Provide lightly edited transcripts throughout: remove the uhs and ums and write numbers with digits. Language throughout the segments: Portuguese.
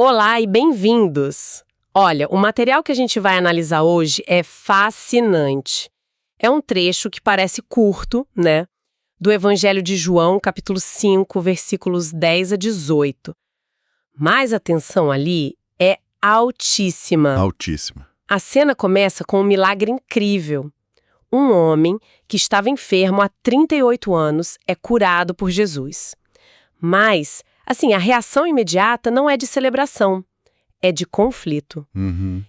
Olá e bem-vindos! Olha, o material que a gente vai analisar hoje é fascinante. É um trecho que parece curto, né? Do Evangelho de João, capítulo 5, versículos 10 a 18. Mas a tensão ali é altíssima. Altíssima. A cena começa com um milagre incrível. Um homem que estava enfermo há 38 anos é curado por Jesus. Mas, assim, a reação imediata não é de celebração, é de conflito.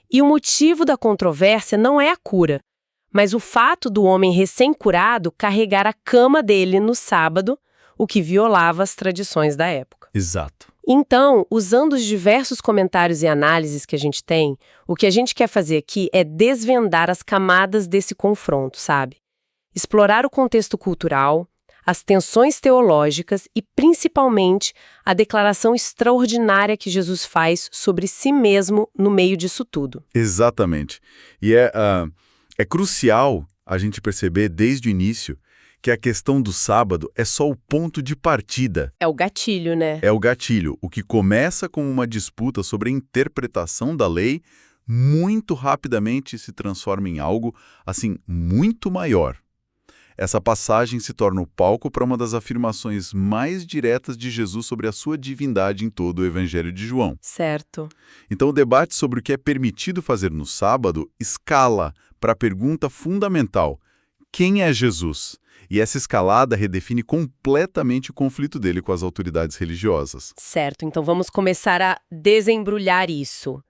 E o motivo da controvérsia não é a cura, mas o fato do homem recém-curado carregar a cama dele no sábado, o que violava as tradições da época. Exato. Então, usando os diversos comentários e análises que a gente tem, o que a gente quer fazer aqui é desvendar as camadas desse confronto, sabe? Explorar o contexto cultural, as tensões teológicas e, principalmente, a declaração extraordinária que Jesus faz sobre si mesmo no meio disso tudo. Exatamente. E é crucial a gente perceber desde o início que a questão do sábado é só o ponto de partida. É o gatilho, né? É o gatilho. O que começa como uma disputa sobre a interpretação da lei, muito rapidamente se transforma em algo, assim, muito maior. Essa passagem se torna o palco para uma das afirmações mais diretas de Jesus sobre a sua divindade em todo o Evangelho de João. Certo. Então, o debate sobre o que é permitido fazer no sábado escala para a pergunta fundamental: quem é Jesus? E essa escalada redefine completamente o conflito dele com as autoridades religiosas. Certo, então vamos começar a desembrulhar isso.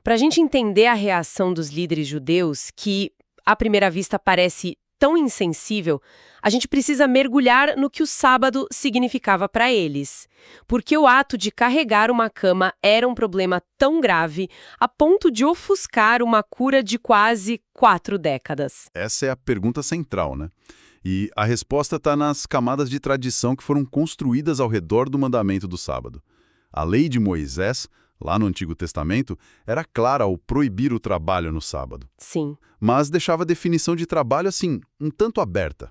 Para a gente entender a reação dos líderes judeus, que, à primeira vista, parece tão insensível, a gente precisa mergulhar no que o sábado significava para eles. Porque o ato de carregar uma cama era um problema tão grave a ponto de ofuscar uma cura de quase 4 décadas. Essa é a pergunta central, né? E a resposta está nas camadas de tradição que foram construídas ao redor do mandamento do sábado. A lei de Moisés, lá no Antigo Testamento, era clara ao proibir o trabalho no sábado. Sim. Mas deixava a definição de trabalho, assim, um tanto aberta.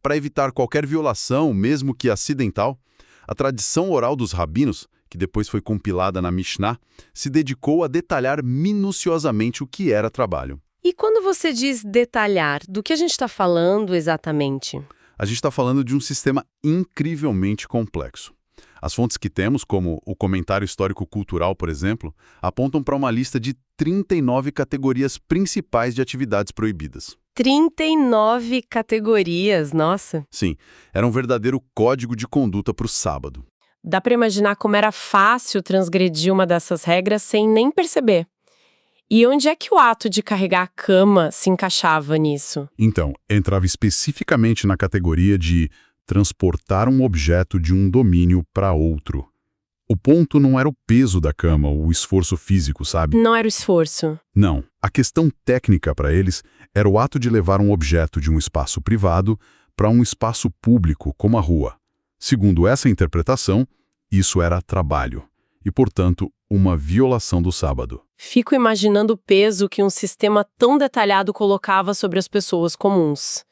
Para evitar qualquer violação, mesmo que acidental, a tradição oral dos rabinos, que depois foi compilada na Mishnah, se dedicou a detalhar minuciosamente o que era trabalho. E quando você diz detalhar, do que a gente está falando exatamente? A gente está falando de um sistema incrivelmente complexo. As fontes que temos, como o Comentário Histórico-Cultural, por exemplo, apontam para uma lista de 39 categorias principais de atividades proibidas. 39 categorias, nossa! Sim, era um verdadeiro código de conduta para o sábado. Dá para imaginar como era fácil transgredir uma dessas regras sem nem perceber. E onde é que o ato de carregar a cama se encaixava nisso? Então, entrava especificamente na categoria de transportar um objeto de um domínio para outro. O ponto não era o peso da cama, o esforço físico, sabe? Não era o esforço. Não. A questão técnica para eles era o ato de levar um objeto de um espaço privado para um espaço público, como a rua. Segundo essa interpretação, isso era trabalho e, portanto, uma violação do sábado. Fico imaginando o peso que um sistema tão detalhado colocava sobre as pessoas comuns.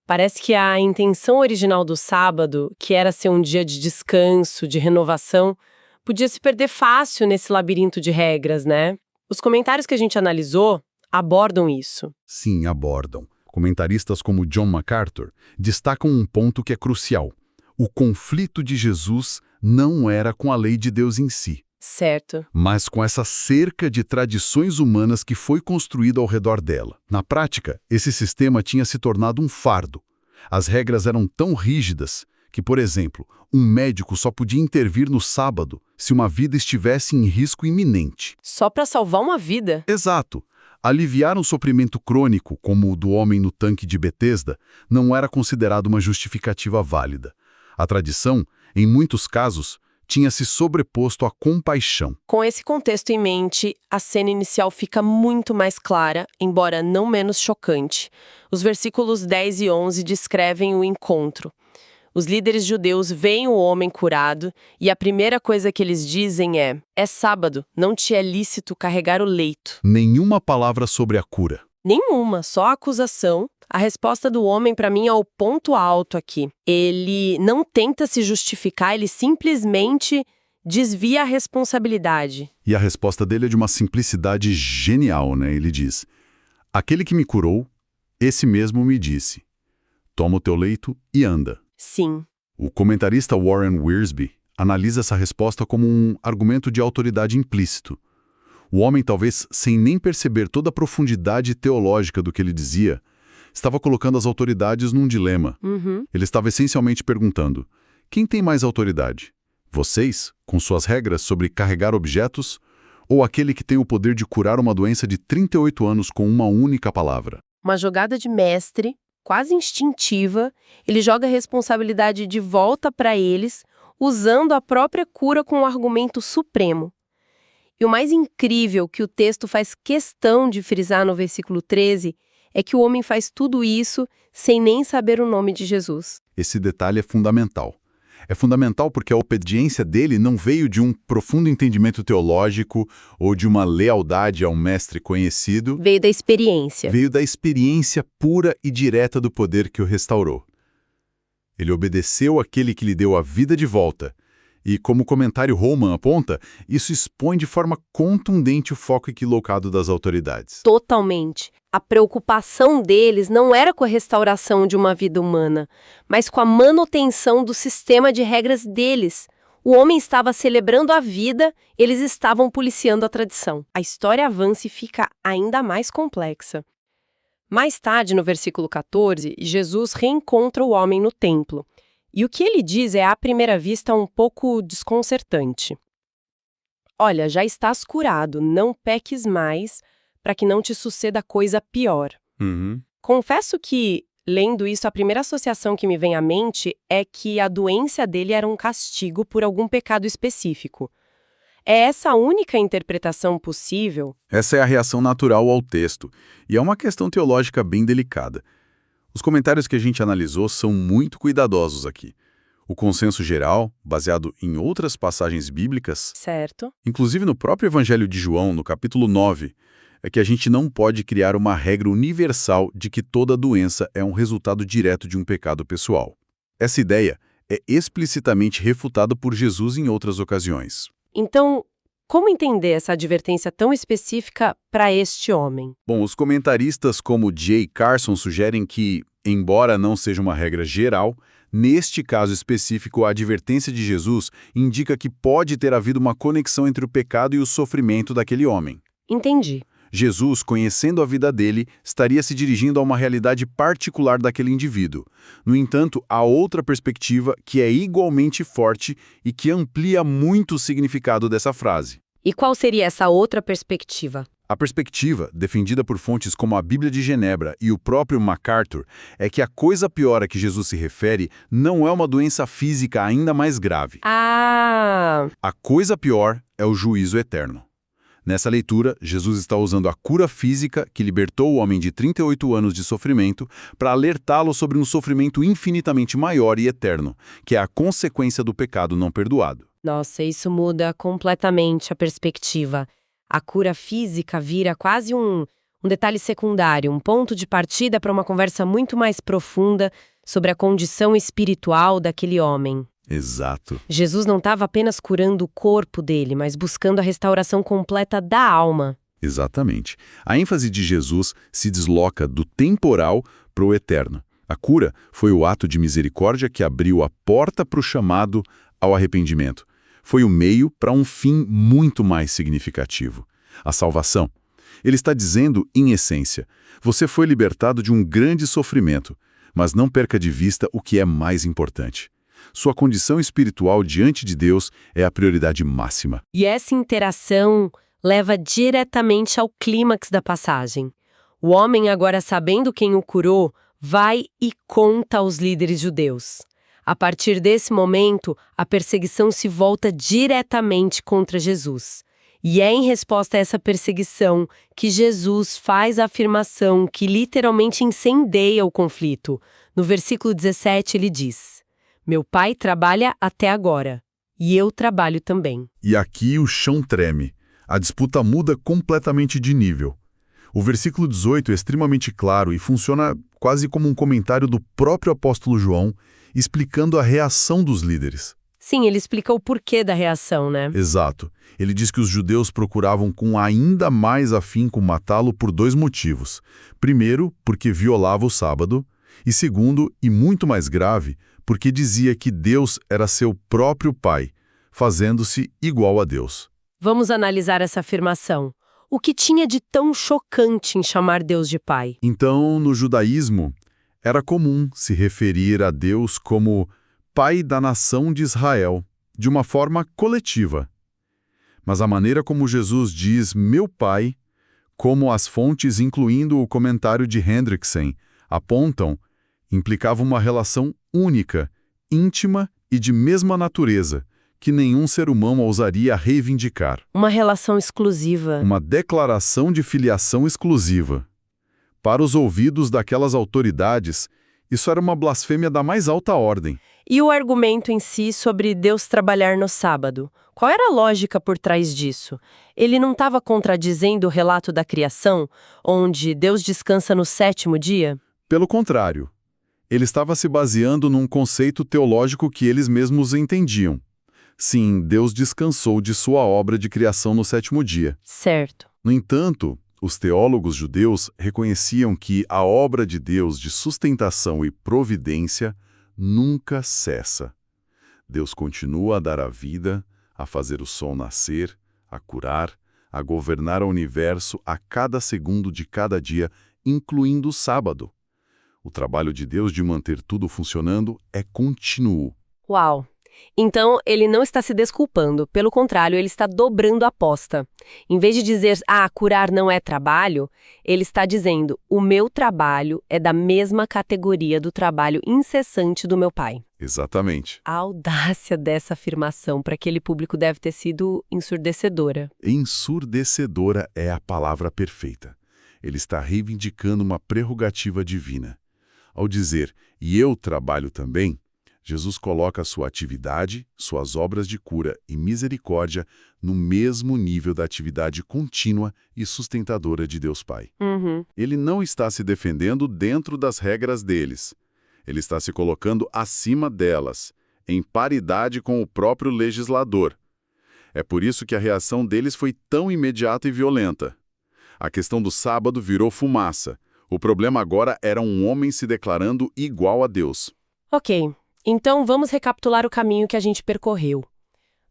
Parece que a intenção original do sábado, que era ser um dia de descanso, de renovação, podia se perder fácil nesse labirinto de regras, né? Os comentários que a gente analisou abordam isso. Sim, abordam. Comentaristas como John MacArthur destacam um ponto que é crucial. O conflito de Jesus não era com a lei de Deus em si, Certo. mas com essa cerca de tradições humanas que foi construída ao redor dela. Na prática, esse sistema tinha se tornado um fardo. As regras eram tão rígidas que, por exemplo, um médico só podia intervir no sábado se uma vida estivesse em risco iminente. Só para salvar uma vida. Exato. Aliviar um sofrimento crônico, como o do homem no tanque de Betesda, não era considerado uma justificativa válida. A tradição, em muitos casos, tinha se sobreposto à compaixão. Com esse contexto em mente, a cena inicial fica muito mais clara, embora não menos chocante. Os versículos 10 e 11 descrevem o encontro. Os líderes judeus veem o homem curado e a primeira coisa que eles dizem é sábado, não te é lícito carregar o leito. Nenhuma palavra sobre a cura. Nenhuma, só a acusação. A resposta do homem, para mim, é o ponto alto aqui. Ele não tenta se justificar, ele simplesmente desvia a responsabilidade. E a resposta dele é de uma simplicidade genial, né? Ele diz: aquele que me curou, esse mesmo me disse: toma o teu leito e anda. Sim. O comentarista Warren Wiersbe analisa essa resposta como um argumento de autoridade implícito. O homem, talvez sem nem perceber toda a profundidade teológica do que ele dizia, estava colocando as autoridades num dilema. Ele estava essencialmente perguntando: quem tem mais autoridade? Vocês, com suas regras sobre carregar objetos, ou aquele que tem o poder de curar uma doença de 38 anos com uma única palavra? Uma jogada de mestre, quase instintiva, ele joga a responsabilidade de volta para eles, usando a própria cura como argumento supremo. E o mais incrível que o texto faz questão de frisar no versículo 13 é que o homem faz tudo isso sem nem saber o nome de Jesus. Esse detalhe é fundamental. É fundamental porque a obediência dele não veio de um profundo entendimento teológico ou de uma lealdade a um mestre conhecido. Veio da experiência. Veio da experiência pura e direta do poder que o restaurou. Ele obedeceu àquele que lhe deu a vida de volta. E, como o comentário Holman aponta, isso expõe de forma contundente o foco equivocado das autoridades. Totalmente. A preocupação deles não era com a restauração de uma vida humana, mas com a manutenção do sistema de regras deles. O homem estava celebrando a vida, eles estavam policiando a tradição. A história avança e fica ainda mais complexa. Mais tarde, no versículo 14, Jesus reencontra o homem no templo. E o que ele diz é, à primeira vista, um pouco desconcertante. Olha, já estás curado, não peques mais, para que não te suceda coisa pior. Confesso que, lendo isso, a primeira associação que me vem à mente é que a doença dele era um castigo por algum pecado específico. É essa a única interpretação possível? Essa é a reação natural ao texto, e é uma questão teológica bem delicada. Os comentários que a gente analisou são muito cuidadosos aqui. O consenso geral, baseado em outras passagens bíblicas, Certo. inclusive no próprio Evangelho de João, no capítulo 9, é que a gente não pode criar uma regra universal de que toda doença é um resultado direto de um pecado pessoal. Essa ideia é explicitamente refutada por Jesus em outras ocasiões. Então, como entender essa advertência tão específica para este homem? Bom, os comentaristas como J. Carson sugerem que, embora não seja uma regra geral, neste caso específico a advertência de Jesus indica que pode ter havido uma conexão entre o pecado e o sofrimento daquele homem. Entendi. Jesus, conhecendo a vida dele, estaria se dirigindo a uma realidade particular daquele indivíduo. No entanto, há outra perspectiva que é igualmente forte e que amplia muito o significado dessa frase. E qual seria essa outra perspectiva? A perspectiva, defendida por fontes como a Bíblia de Genebra e o próprio MacArthur, é que a coisa pior a que Jesus se refere não é uma doença física ainda mais grave. Ah! A coisa pior é o juízo eterno. Nessa leitura, Jesus está usando a cura física que libertou o homem de 38 anos de sofrimento para alertá-lo sobre um sofrimento infinitamente maior e eterno, que é a consequência do pecado não perdoado. Nossa, isso muda completamente a perspectiva. A cura física vira quase um detalhe secundário, um ponto de partida para uma conversa muito mais profunda sobre a condição espiritual daquele homem. Exato. Jesus não estava apenas curando o corpo dele, mas buscando a restauração completa da alma. Exatamente. A ênfase de Jesus se desloca do temporal para o eterno. A cura foi o ato de misericórdia que abriu a porta para o chamado ao arrependimento. Foi o meio para um fim muito mais significativo: a salvação. Ele está dizendo, em essência, você foi libertado de um grande sofrimento, mas não perca de vista o que é mais importante. Sua condição espiritual diante de Deus é a prioridade máxima. E essa interação leva diretamente ao clímax da passagem. O homem, agora sabendo quem o curou, vai e conta aos líderes judeus. A partir desse momento, a perseguição se volta diretamente contra Jesus. E é em resposta a essa perseguição que Jesus faz a afirmação que literalmente incendeia o conflito. No versículo 17 ele diz: meu pai trabalha até agora, e eu trabalho também. E aqui o chão treme. A disputa muda completamente de nível. O versículo 18 é extremamente claro e funciona quase como um comentário do próprio apóstolo João, explicando a reação dos líderes. Sim, ele explica o porquê da reação, né? Exato. Ele diz que os judeus procuravam com ainda mais afinco matá-lo por 2 motivos. Primeiro, porque violava o sábado, e segundo, e muito mais grave, porque dizia que Deus era seu próprio Pai, fazendo-se igual a Deus. Vamos analisar essa afirmação. O que tinha de tão chocante em chamar Deus de Pai? Então, no judaísmo, era comum se referir a Deus como Pai da nação de Israel, de uma forma coletiva. Mas a maneira como Jesus diz meu Pai, como as fontes, incluindo o comentário de Hendrickson, apontam, implicava uma relação única, íntima e de mesma natureza, que nenhum ser humano ousaria reivindicar. Uma relação exclusiva. Uma declaração de filiação exclusiva. Para os ouvidos daquelas autoridades, isso era uma blasfêmia da mais alta ordem. E o argumento em si sobre Deus trabalhar no sábado? Qual era a lógica por trás disso? Ele não estava contradizendo o relato da criação, onde Deus descansa no 7º dia? Pelo contrário, ele estava se baseando num conceito teológico que eles mesmos entendiam. Sim, Deus descansou de sua obra de criação no 7º dia. Certo. No entanto, os teólogos judeus reconheciam que a obra de Deus de sustentação e providência nunca cessa. Deus continua a dar a vida, a fazer o sol nascer, a curar, a governar o universo a cada segundo de cada dia, incluindo o sábado. O trabalho de Deus de manter tudo funcionando é contínuo. Uau! Então, ele não está se desculpando, pelo contrário, ele está dobrando a aposta. Em vez de dizer, curar não é trabalho, ele está dizendo, o meu trabalho é da mesma categoria do trabalho incessante do meu pai. Exatamente. A audácia dessa afirmação para aquele público deve ter sido ensurdecedora. Ensurdecedora é a palavra perfeita. Ele está reivindicando uma prerrogativa divina. Ao dizer, e eu trabalho também, Jesus coloca sua atividade, suas obras de cura e misericórdia no mesmo nível da atividade contínua e sustentadora de Deus Pai. Ele não está se defendendo dentro das regras deles. Ele está se colocando acima delas, em paridade com o próprio legislador. É por isso que a reação deles foi tão imediata e violenta. A questão do sábado virou fumaça. O problema agora era um homem se declarando igual a Deus. Ok. Então, vamos recapitular o caminho que a gente percorreu.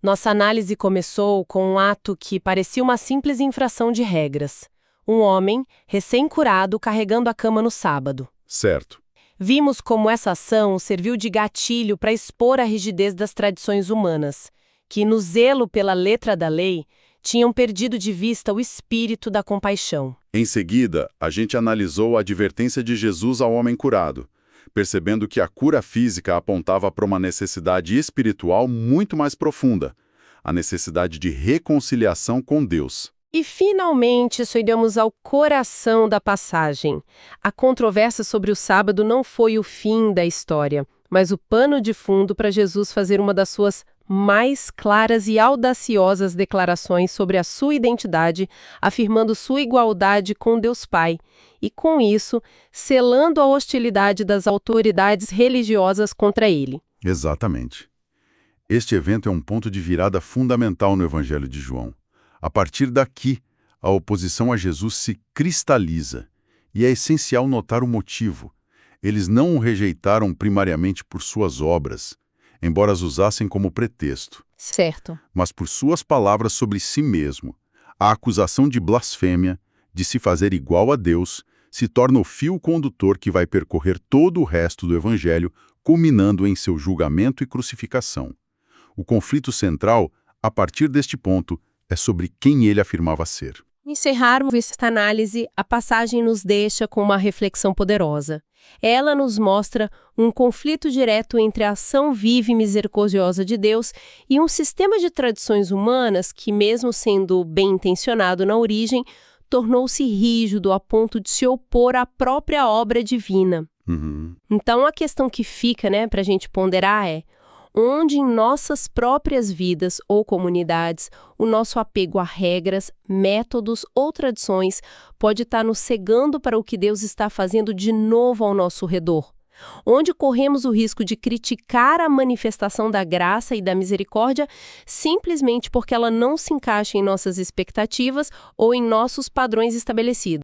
Nossa análise começou com um ato que parecia uma simples infração de regras. Um homem, recém-curado, carregando a cama no sábado. Certo. Vimos como essa ação serviu de gatilho para expor a rigidez das tradições humanas, que, no zelo pela letra da lei, tinham perdido de vista o espírito da compaixão. Em seguida, a gente analisou a advertência de Jesus ao homem curado, percebendo que a cura física apontava para uma necessidade espiritual muito mais profunda, a necessidade de reconciliação com Deus. E, finalmente, chegamos ao coração da passagem. A controvérsia sobre o sábado não foi o fim da história, mas o pano de fundo para Jesus fazer uma das suas mais claras e audaciosas declarações sobre a sua identidade, afirmando sua igualdade com Deus Pai, e, com isso, selando a hostilidade das autoridades religiosas contra ele. Exatamente. Este evento é um ponto de virada fundamental no Evangelho de João. A partir daqui, a oposição a Jesus se cristaliza, e é essencial notar o motivo. Eles não o rejeitaram primariamente por suas obras, embora as usassem como pretexto. Certo. Mas por suas palavras sobre si mesmo. A acusação de blasfêmia, de se fazer igual a Deus, se torna o fio condutor que vai percorrer todo o resto do Evangelho, culminando em seu julgamento e crucificação. O conflito central, a partir deste ponto, é sobre quem ele afirmava ser. Encerrarmos esta análise, a passagem nos deixa com uma reflexão poderosa. Ela nos mostra um conflito direto entre a ação viva e misericordiosa de Deus e um sistema de tradições humanas que, mesmo sendo bem intencionado na origem, tornou-se rígido a ponto de se opor à própria obra divina. Então, a questão que fica, para a gente ponderar é: onde em nossas próprias vidas ou comunidades o nosso apego a regras, métodos ou tradições pode estar nos cegando para o que Deus está fazendo de novo ao nosso redor, onde corremos o risco de criticar a manifestação da graça e da misericórdia simplesmente porque ela não se encaixa em nossas expectativas ou em nossos padrões estabelecidos.